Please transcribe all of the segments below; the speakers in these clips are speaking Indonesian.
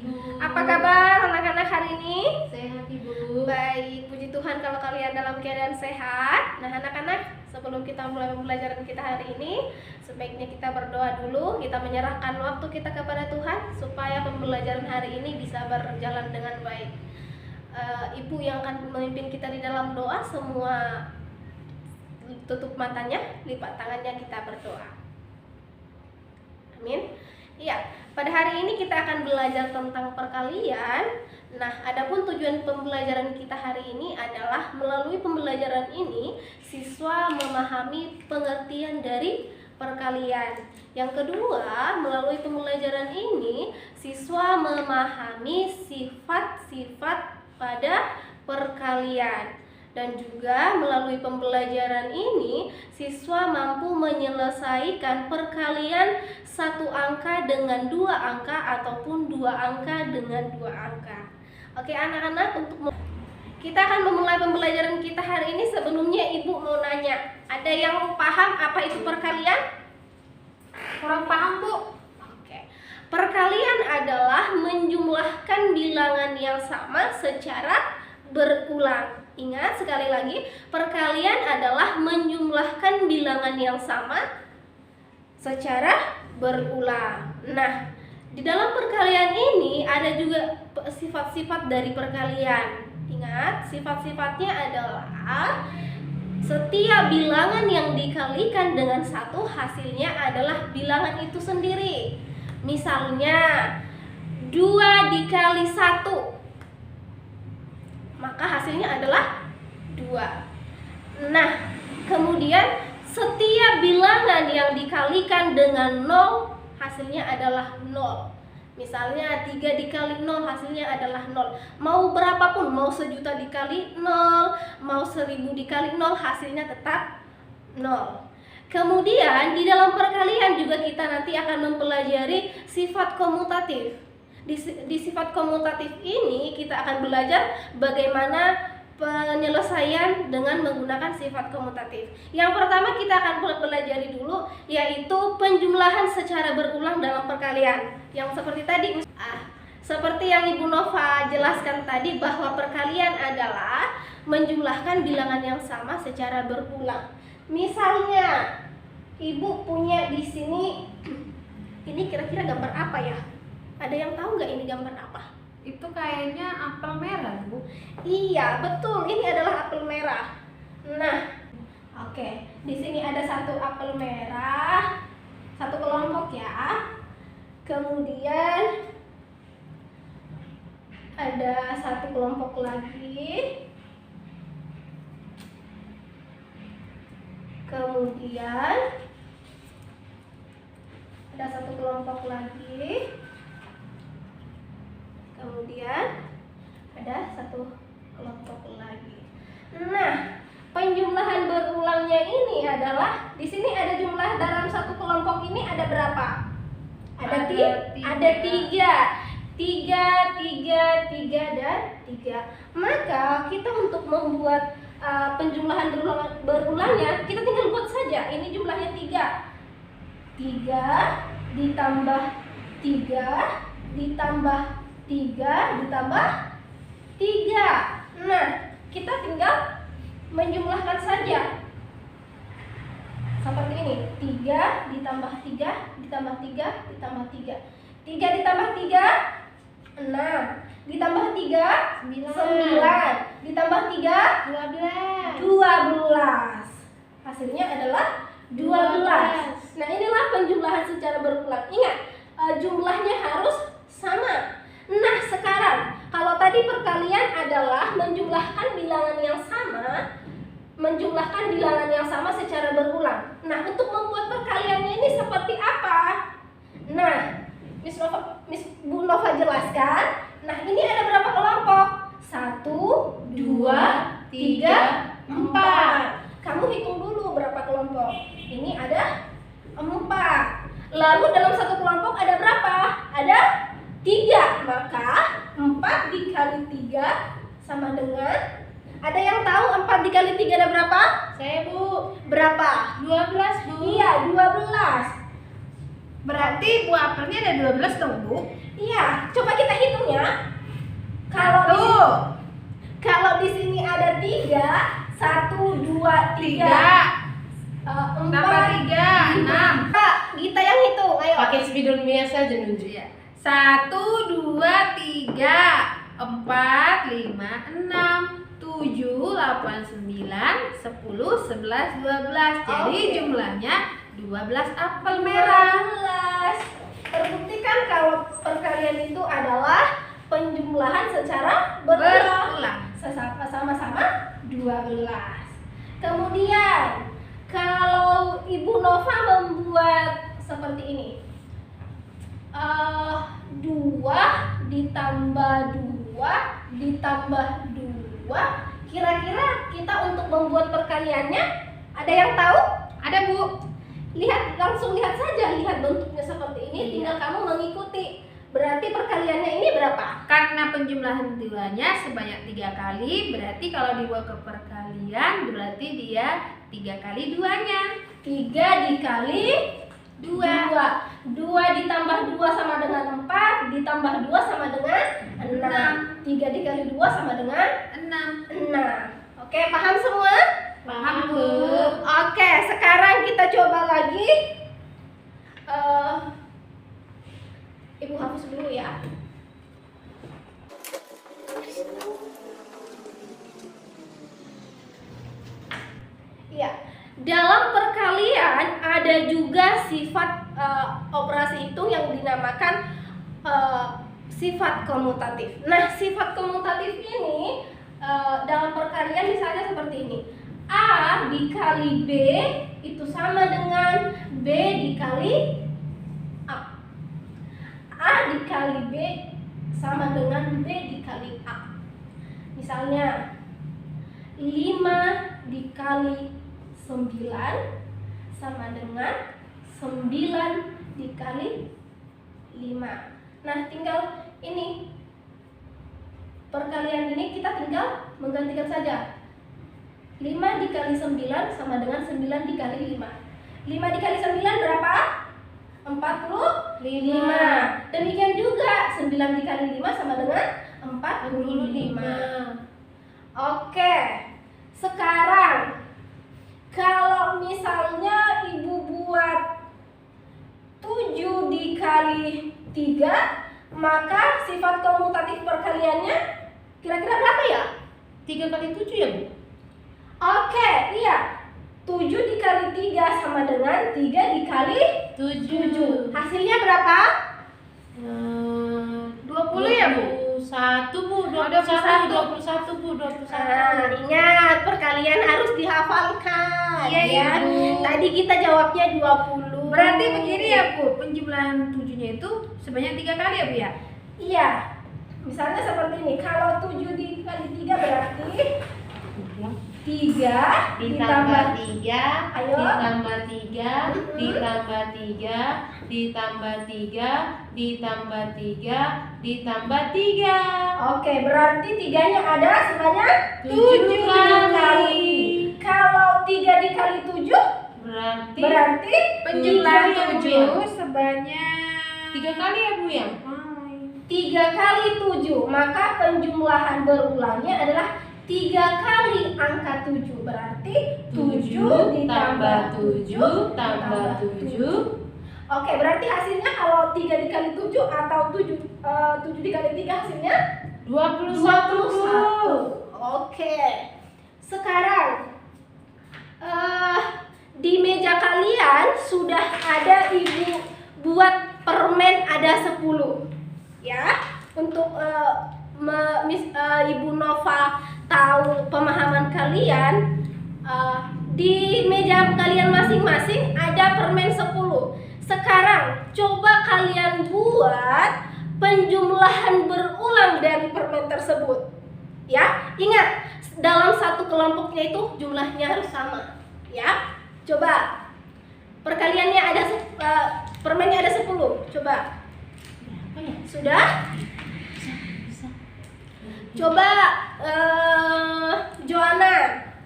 Ibu. Apa kabar anak-anak hari ini? Sehat Ibu. Baik, puji Tuhan kalau kalian dalam keadaan sehat. Nah anak-anak, sebelum kita mulai pembelajaran kita hari ini, sebaiknya kita berdoa dulu. Kita menyerahkan waktu kita kepada Tuhan supaya pembelajaran hari ini bisa berjalan dengan baik. Ibu yang akan memimpin kita di dalam doa, semua tutup matanya, lipat tangannya, kita berdoa. Amin. Iya, pada hari ini kita akan belajar tentang perkalian. Nah, adapun tujuan pembelajaran kita hari ini adalah melalui pembelajaran ini siswa memahami pengertian dari perkalian. Yang kedua, melalui pembelajaran ini siswa memahami sifat-sifat pada perkalian. Dan juga melalui pembelajaran ini siswa mampu menyelesaikan perkalian satu angka dengan dua angka ataupun dua angka dengan dua angka. Oke anak-anak, untuk kita akan memulai pembelajaran kita hari ini. Sebelumnya ibu mau nanya, ada yang paham apa itu perkalian? Kurang paham Bu. Oke. Perkalian adalah menjumlahkan bilangan yang sama secara berulang. Ingat sekali lagi, perkalian adalah menjumlahkan bilangan yang sama secara berulang. Nah, di dalam perkalian ini ada juga sifat-sifat dari perkalian. Ingat, sifat-sifatnya adalah setiap bilangan yang dikalikan dengan satu hasilnya adalah bilangan itu sendiri. Misalnya 2 dikali 1, maka hasilnya adalah 2. Nah, kemudian setiap bilangan yang dikalikan dengan 0 hasilnya adalah 0. Misalnya 3 dikali 0 hasilnya adalah 0. Mau berapapun, mau 1.000.000 dikali 0, mau 1.000 dikali 0, hasilnya tetap 0. Kemudian di dalam perkalian juga kita nanti akan mempelajari sifat komutatif. Di sifat komutatif ini kita akan belajar bagaimana penyelesaian dengan menggunakan sifat komutatif. Yang pertama kita akan pelajari dulu, yaitu penjumlahan secara berulang dalam perkalian. Yang seperti tadi, seperti yang Ibu Nova jelaskan tadi, bahwa perkalian adalah menjumlahkan bilangan yang sama secara berulang. Misalnya Ibu punya di sini, ini kira-kira gambar apa ya? Ada yang tahu nggak ini gambar apa? Itu kayaknya apel merah Bu. Iya, betul. Ini adalah apel merah. Nah, oke. Di sini ada satu apel merah, satu kelompok ya. Kemudian ada satu kelompok lagi. Kemudian ada satu kelompok lagi. Kemudian ada satu kelompok lagi. Nah, penjumlahan berulangnya ini adalah, di sini ada jumlah dalam satu kelompok ini ada berapa? Ada 3. 3, dan 3. Maka kita untuk membuat penjumlahan berulangnya, kita tinggal buat saja. Ini jumlahnya 3. 3 ditambah 3 ditambah 3 ditambah 3. Nah, kita tinggal menjumlahkan saja. Seperti ini. 3 ditambah 3 ditambah 3 ditambah 3. 3 ditambah 3 6. Ditambah 3 9. Ditambah 3 12. Hasilnya adalah 12. Nah, inilah penjumlahan secara berulang. Ingat, jumlahnya harus sama. Nah, sekarang kalau tadi perkalian adalah menjumlahkan bilangan yang sama secara berulang. Nah, untuk membuat perkaliannya ini seperti apa? Nah, Bu Nova jelaskan. Nah, ini ada berapa kelompok? 1, 2, 3, 4. Kamu hitung dulu berapa kelompok. Ini ada 4. Lalu dalam satu kelompok ada berapa? Ada 3. Maka 4 dikali 3 sama dengan, ada yang tahu 4 dikali 3 ada berapa? Saya Bu. Berapa? 12 Bu. Iya, 12. Berarti buah apelnya ada 12 dong, Bu? Iya, coba kita hitung ya. Kalau di sini ada 3, 1, 2, 3, 4, Tambah 3, 6. Gita yang hitung, ayo. Pakai spidol biasa aja Nunju. Ya. 1, 2, 3, 4, 5, 6, 7, 8, 9, 10, 11, 12. Jadi Oke. jumlahnya 12 apel merah. 12. Terbuktikan kalau perkalian itu adalah penjumlahan secara berulang. Berulang. Sama-sama 12. Kemudian kalau Ibu Nova membuat seperti ini, 2 ditambah 2 ditambah 2, kira-kira kita untuk membuat perkaliannya ada yang tahu? Ada, Bu. Langsung lihat saja, lihat bentuknya seperti ini, Iya. tinggal kamu mengikuti. Berarti perkaliannya ini berapa? Karena penjumlahan duanya sebanyak 3 kali, berarti kalau dibawa ke perkalian berarti dia 3 kali duanya. 3 dikali 2. 2 ditambah 2 sama dengan 4, ditambah 2 sama dengan 6. 3 dikali 2 sama dengan 6. 6. Oke, paham semua? Paham, Bu? Oke, sekarang kita coba lagi. Ibu hapus dulu ya. Iya, dalam perkalian ada juga sifat operasi hitung yang dinamakan sifat komutatif. Nah, sifat komutatif ini dalam perkalian misalnya seperti ini. A dikali B itu sama dengan B dikali A. A dikali B sama dengan B dikali A. Misalnya 5 dikali 9 sama dengan 9 dikali 5. Nah, tinggal ini perkalian ini kita tinggal menggantikan saja. 5 dikali 9 sama dengan 9 dikali 5. 5 dikali 9 berapa? 45. Demikian juga 9 dikali 5 sama dengan 45. Oke. Sekarang kalau misalnya Ibu buat 7 dikali 3, maka sifat komutatif perkaliannya kira-kira berapa ya? 3 kali 7 ya, Bu? Oke, iya. 7 dikali 3 sama dengan 3 dikali 7. Hasilnya berapa? 20 ya, Bu? 21, Bu. 21, Bu. 21. Ingat, perkalian harus dihafalkan. Iya, ya. Ibu. Tadi kita jawabnya 20. Berarti begini ya, Bu, penjumlahan 7-nya itu sebanyak 3 kali ya, Bu ya? Iya. Misalnya seperti ini. Kalau 7 dikali 3 berarti 3 Ditambah 3, Ayo. ditambah 3, ditambah 3, ditambah 3, ditambah 3, ditambah 3. Oke, berarti 3-nya ada sebanyak 7 kali. Kalau 3 dikali 7 berarti Penjumlahan Tiga ya, Bu, 7 sebanyak 3 kali ya, Bu ya? 3 kali 7, maka penjumlahan berulangnya adalah 3 kali angka 7. Berarti 7 ditambah 7 tambah 7. Oke, berarti hasilnya kalau 3 dikali 7 atau 7 dikali 3 hasilnya 21. Oke. Sekarang di meja kalian sudah ada Ibu buat permen ada 10. Ya, untuk Ibu Nova tahu pemahaman kalian, di meja kalian masing-masing ada permen 10. Sekarang coba kalian buat penjumlahan berulang dari permen tersebut. Ya, ingat dalam satu kelompoknya itu jumlahnya harus sama. Ya, coba perkaliannya ada permennya ada 10. Coba. Sudah? Coba Joanna.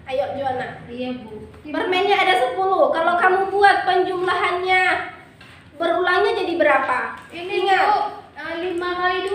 Ayo Joanna. Iya, Bu. Permennya ada 10. Kalau kamu buat penjumlahannya berulangnya jadi berapa? Ini Ingat. Bu, 5 kali 2.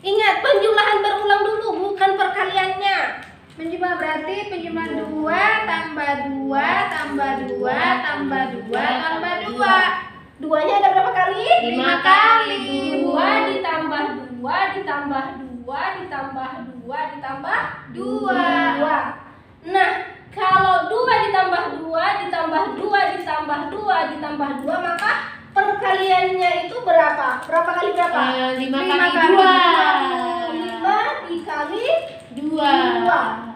Ingat, penjumlahan berulang dulu, bukan perkaliannya. Penjumlah berarti penjumlahan 2 tambah 2 tambah 2 tambah 2 tambah 2. Duanya ada berapa kali? 5 kali. 2 ditambah 2 ditambah 2 ditambah 2 ditambah 2. Nah, kalau 2 ditambah 2 ditambah 2 ditambah 2 ditambah 2, maka perkaliannya itu berapa? Berapa kali berapa? 5 Lima kali kali 5 2. dikali 2. 2.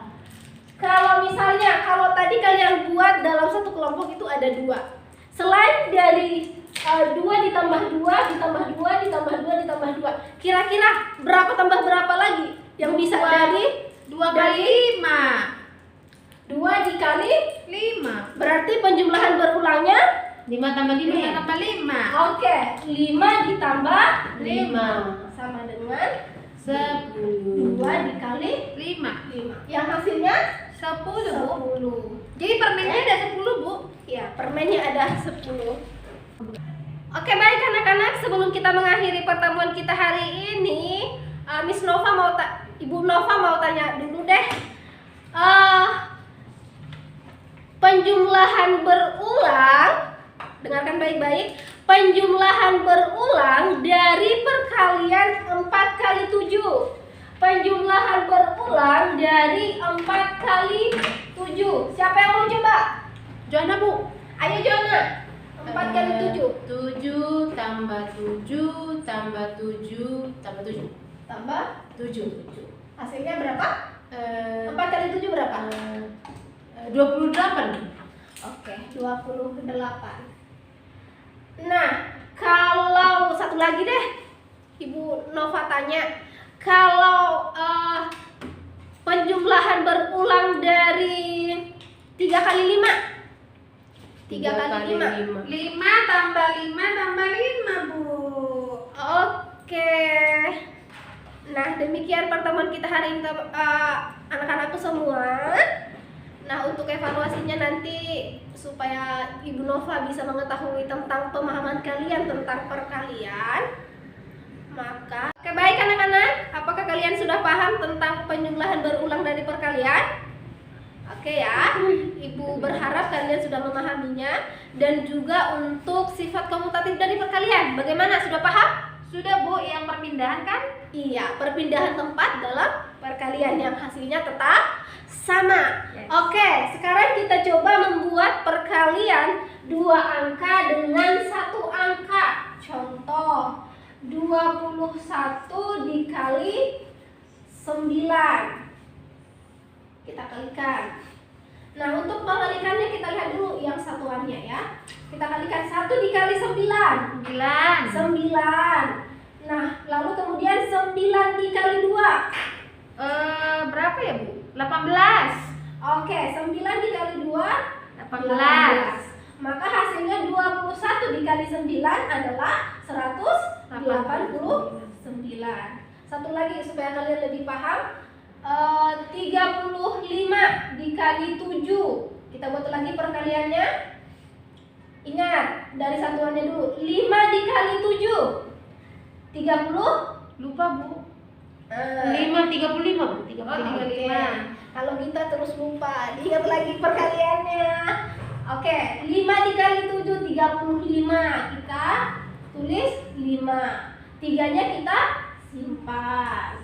Kalau misalnya, kalau tadi kalian buat dalam satu kelompok itu ada 2. Selain dari 2 ditambah 2 ditambah 2 ditambah 2 ditambah 2, kira-kira berapa tambah berapa lagi yang bisa dari 2 kali 5. 2 dikali 5. berarti penjumlahan berulangnya 5 tambah 5 ya? 5 tambah 5. oke, 5 ditambah 5 sama dengan 10. 2 dikali 5. 5. Yang hasilnya 10 Bu. 10. Jadi permennya ada 10 Bu. Ya, permennya ada 10. Oke, baik anak-anak, sebelum kita mengakhiri pertemuan kita hari ini, Miss Nova Ibu Nova mau tanya dulu deh. Penjumlahan berulang, dengarkan baik-baik. Penjumlahan berulang dari perkalian 4 kali 7. Penjumlahan berulang dari 4 kali 7. Siapa yang mau coba? Joanna Bu. Ayo Jona. 4 kali 7. 7 tambah 7 tambah 7 tambah 7 Tambah 7. hasilnya berapa? 4 kali 7 berapa? 28. Oke, 28. Nah, kalau satu lagi deh, Ibu Nova tanya, kalau penjumlahan berulang dari 3 kali 5. 3 kali 5. 5 tambah 5 tambah 5 Bu. Oke. Nah, demikian pertemuan kita hari ini anak-anakku semua. Nah, untuk evaluasinya nanti supaya Ibu Nova bisa mengetahui tentang pemahaman kalian tentang perkalian, maka oke, baik anak-anak, apakah kalian sudah paham tentang penjumlahan berulang dari perkalian? Oke ya, Ibu berharap kalian sudah memahaminya. Dan juga untuk sifat komutatif dari perkalian, bagaimana, sudah paham? Sudah Bu, yang perpindahan kan? Iya, perpindahan tempat dalam perkalian yang hasilnya tetap sama. Yes. Oke, sekarang kita coba membuat perkalian 2 angka dengan 1 angka. Contoh, 21 dikali 9. Kita kalikan. Nah, untuk mengalikannya kita lihat dulu yang satuannya ya. Kita kalikan 1 dikali 9. 9. 9. Nah, lalu kemudian 9 dikali 2. Berapa ya Bu? 18. Oke, 9 dikali 2 18. Maka hasilnya 21 dikali 9 adalah 189. Satu lagi supaya kalian lebih paham, 35 dikali 7. Kita buat lagi perkaliannya. Ingat, dari satuannya dulu. 5 dikali 7 30. Lupa Bu. 5 35 Bu. 35. Oh, 35. Oke. Kalau kita terus lupa, ingat lagi perkaliannya. Oke, 5 dikali 7 35. Kita tulis 5. 3-nya kita simpan.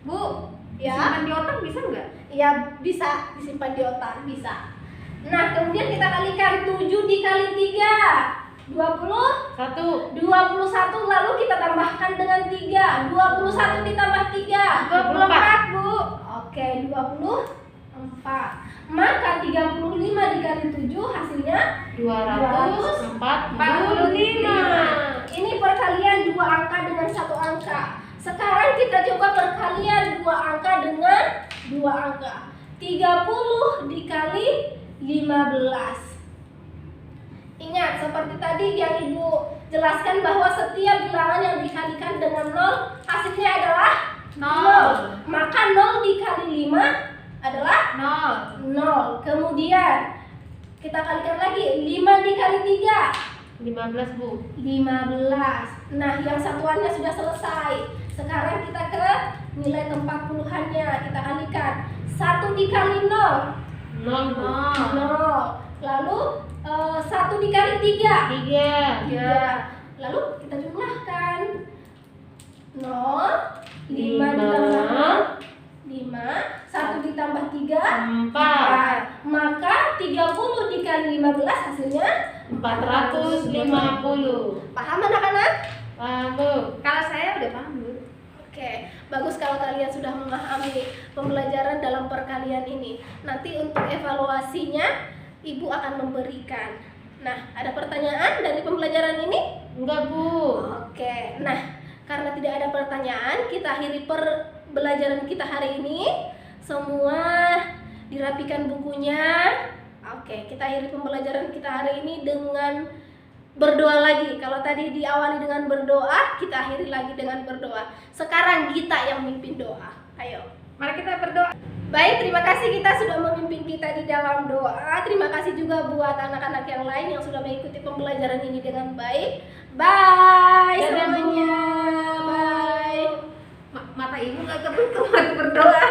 Bu, Ya. simpan di otak bisa nggak? Ya, bisa disimpan di otak, bisa. Nah, kemudian kita kalikan 7 dikali 3 1 21, lalu kita tambahkan dengan 3. 21 ditambah 3 24 Bu. Oke, 24. Maka 35 dikali 7 hasilnya 245. Ini perkalian 2 angka dengan 1 angka. Sekarang kita coba perkalian 2 angka dengan 2 angka. 30 dikali 15. Ingat, seperti tadi yang Ibu jelaskan bahwa setiap bilangan yang dikalikan dengan 0 hasilnya adalah 0. Maka 0 dikali 5 adalah 0. 0. Kemudian kita kalikan lagi, 5 dikali 3 15 Bu. 15. Nah, yang satuannya sudah selesai. Sekarang kita ke nilai ke-40-annya. Kita kalikan. 1 dikali 0. 0 Bu. 0. Lalu 1 dikali 3. 3. 3. Lalu kita jumlahkan. 0, 5 ditambah 5, 1 ditambah 3, 4. Maka 30 dikali 15 hasilnya 450. paham anak-anak? Paham Bu. Kalau saya udah paham, Bu. Oke, bagus kalau kalian sudah memahami pembelajaran dalam perkalian ini. Nanti untuk evaluasinya Ibu akan memberikan. Nah, ada pertanyaan dari pembelajaran ini? Enggak Bu. Oke, nah karena tidak ada pertanyaan, kita akhiri pembelajaran kita hari ini. Semua dirapikan bukunya. Oke, kita akhiri pembelajaran kita hari ini dengan berdoa lagi. Kalau tadi diawali dengan berdoa, kita akhiri lagi dengan berdoa. Sekarang kita yang memimpin doa. Ayo. Mari kita berdoa. Baik, terima kasih kita sudah memimpin kita di dalam doa. Terima kasih juga buat anak-anak yang lain yang sudah mengikuti pembelajaran ini dengan baik. Bye Dadah, semuanya. Bu. Bye. Mata ibu nggak kebuka, mari berdoa.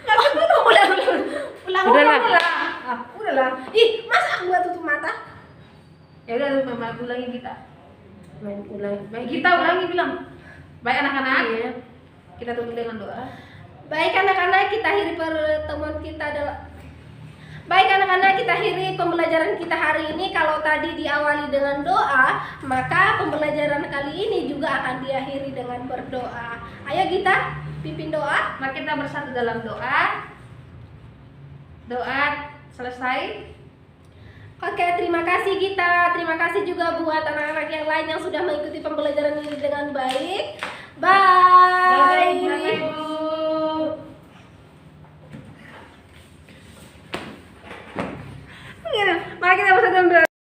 Nggak kebuka, ulang. Udahlah. Udahlah. Ih, masa aku nggak tutup mata? Ya udah, Mama ulangi kita. Ulang. Baik, kita ulangi bilang. Baik anak-anak. Iya. Kita tutup dengan doa. Baik anak-anak, kita akhiri pertemuan kita adalah Baik anak-anak, kita akhiri pembelajaran kita hari ini. Kalau tadi diawali dengan doa, maka pembelajaran kali ini juga akan diakhiri dengan berdoa. Ayo kita pimpin doa. Mari kita bersatu dalam doa. Doa selesai. Oke, terima kasih kita. Terima kasih juga buat anak-anak yang lain yang sudah mengikuti pembelajaran ini dengan baik. Bye. Dadah, Bu. Mari kita bersatu dalam doa.